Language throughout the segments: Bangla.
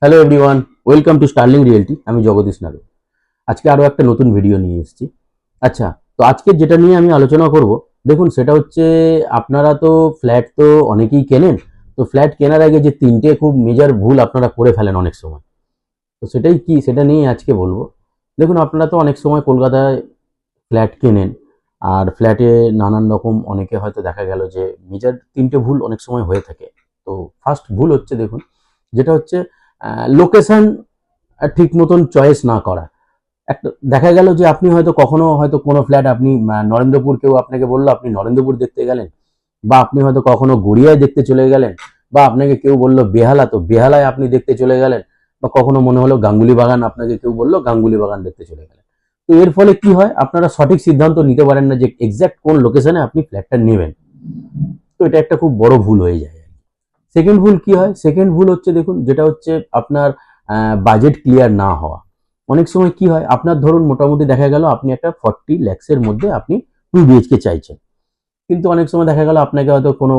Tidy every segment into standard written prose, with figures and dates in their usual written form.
Hello everyone, welcome to Sterling Realty. আমি জগদীশ নাগর। আজকে আরও একটা নতুন ভিডিও নিয়ে এসেছি। আচ্ছা, তো আজকে যেটা নিয়ে আমি আলোচনা করব, দেখুন সেটা হচ্ছে আপনারা তো ফ্ল্যাট তো অনেকেই কেনেন। তো ফ্ল্যাট কেনার আগে যে তিনটে খুব মেজর ভুল আপনারা করে ফেলেন অনেক সময়, তো সেটাই কি সেটা নিয়ে আজকে বলবো। দেখুন আপনারা তো অনেক সময় কলকাতায় ফ্ল্যাট কেনেন, আর ফ্ল্যাটে নানান রকম অনেকে হয়তো দেখা গেল যে মেজর তিনটে ভুল অনেক সময় হয়ে থাকে। তো ফার্স্ট ভুল হচ্ছে, দেখুন যেটা হচ্ছে লোকেশন ঠিক মতন চয়েস না করা। একটা দেখা গেল যে আপনি হয়তো কখনো হয়তো কোনো ফ্ল্যাট আপনি নরেন্দ্রপুর, কেউ আপনাকে বললো আপনি নরেন্দ্রপুর দেখতে গেলেন, বা আপনি হয়তো কখনো গড়িয়ায় দেখতে চলে গেলেন, বা আপনাকে কেউ বললো বেহালা, তো বেহালায় আপনি দেখতে চলে গেলেন, বা কখনো মনে হলো গাঙ্গুলি বাগান, আপনাকে কেউ বললো গাঙ্গুলি বাগান দেখতে চলে গেলেন। তো এর ফলে কি হয়, আপনারা সঠিক সিদ্ধান্ত নিতে পারেন না যে এক্স্যাক্ট কোন লোকেশনে আপনি ফ্ল্যাটটা নেবেন। তো এটা একটা খুব বড় ভুল হয়ে যায়। সেকেন্ড ভুল কি হয়, সেকেন্ড ভুল হচ্ছে দেখুন যেটা হচ্ছে আপনার বাজেট ক্লিয়ার না হওয়া। অনেক সময় কি হয়, আপনার ধরুন মোটামুটি দেখা গেল আপনি একটা 40 লাখসের মধ্যে আপনি 2 BHK চাইছেন, কিন্তু অনেক সময় দেখা গেল আপনাকে হয়তো কোনো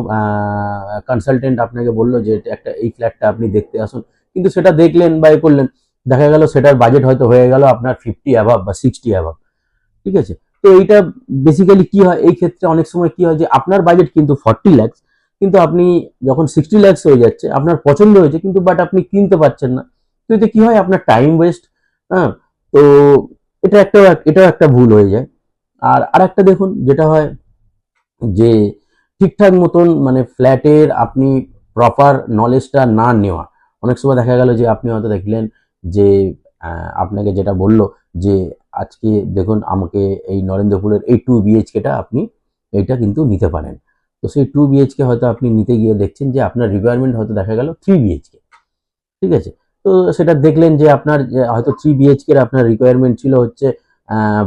কনসালটেন্ট আপনাকে বললো যে একটা এই ফ্ল্যাটটা আপনি দেখতে আসুন, কিন্তু সেটা দেখলেন বা এ করলেন, দেখা গেল সেটার বাজেট হয়তো হয়ে গেল আপনার 50 অ্যাভাব বা 60 অ্যাভাব। ঠিক আছে? তো এইটা বেসিক্যালি কি হয়, এই ক্ষেত্রে অনেক সময় কি হয় যে আপনার বাজেট কিন্তু 40 লাখ, কিন্তু আপনি যখন 60 লাখ হয়ে যাচ্ছে, আপনার পছন্দ হয়েছে কিন্তু বাট আপনি কিনতে পারছেন না। তো এতে কি হয়, আপনার টাইম ওয়েস্ট। হ্যাঁ, তো এটাও একটা ভুল হয়ে যায়। আর আরেকটা দেখুন যেটা হয় যে ঠিকঠাক মতন মানে ফ্ল্যাটের আপনি প্রপার নলেজটা না নেওয়া। অনেক সময় দেখা গেল যে আপনি হয়তো দেখলেন যে আপনাকে যেটা বললো যে আজকে দেখুন আমাকে এই নরেন্দ্রপুরের এই 2 BHKটা আপনি এইটা কিন্তু নিতে পারেন। তো সেই 2 BHK হয়তো আপনি নিতে গিয়ে দেখছেন যে আপনার রিকোয়ারমেন্ট হয়তো দেখা গেল 3 BHK। ঠিক আছে? তো সেটা দেখলেন যে আপনার হয়তো 3 BHK আপনার রিকোয়ারমেন্ট ছিল হচ্ছে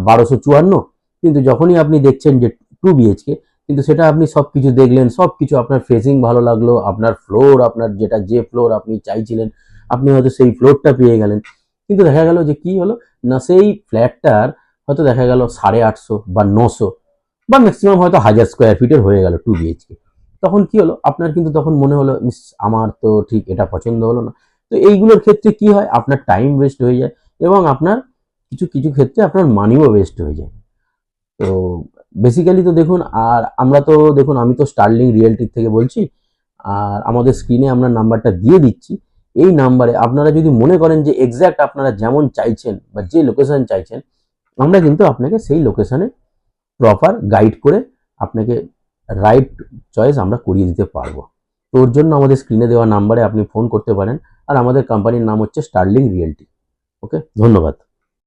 1254, কিন্তু যখনই আপনি দেখছেন যে 2 BHK, কিন্তু সেটা আপনি সবকিছু দেখলেন, সবকিছু আপনার ফেসিং ভালো লাগলো, আপনার ফ্লোর, আপনার যেটা যে ফ্লোর আপনি চাইছিলেন, আপনি হয়তো সেই ফ্লোরটা পেয়ে গেলেন। কিন্তু দেখা গেল যে কি হলো না, সেই ফ্ল্যাটটার হয়তো দেখা গেল 850 বা 900 বা ম্যাক্সিমাম হয়তো 1000 স্কোয়ার ফিটের হয়ে গেল 2 BHK। তখন কি হলো, আপনার কিন্তু তখন মনে হলো ইস, আমার তো ঠিক এটা পছন্দ হলো না। তো এইগুলোর ক্ষেত্রে কি হয়, আপনার টাইম ওয়েস্ট হয়ে যায়, এবং আপনার কিছু কিছু ক্ষেত্রে আপনার মানিও ওয়েস্ট হয়ে যায়। তো বেসিক্যালি তো দেখুন, আর আমরা তো দেখুন, আমি তো স্টার্লিং রিয়েলটির থেকে বলছি, আর আমাদের স্ক্রিনে আমরা নাম্বারটা দিয়ে দিচ্ছি। এই নাম্বারে আপনারা যদি মনে করেন যে এক্স্যাক্ট আপনারা যেমন চাইছেন বা যে লোকেশন চাইছেন, আমরা কিন্তু আপনাকে সেই লোকেশনে প্রপার গাইড করে আপনাকে রাইট চয়েস আমরা করিয়ে দিতে পারবো। তো ওর জন্য আমাদের স্ক্রিনে দেওয়া নাম্বারে আপনি ফোন করতে পারেন। আর আমাদের কোম্পানির নাম হচ্ছে স্টার্লিং রিয়েলটি। ওকে, ধন্যবাদ।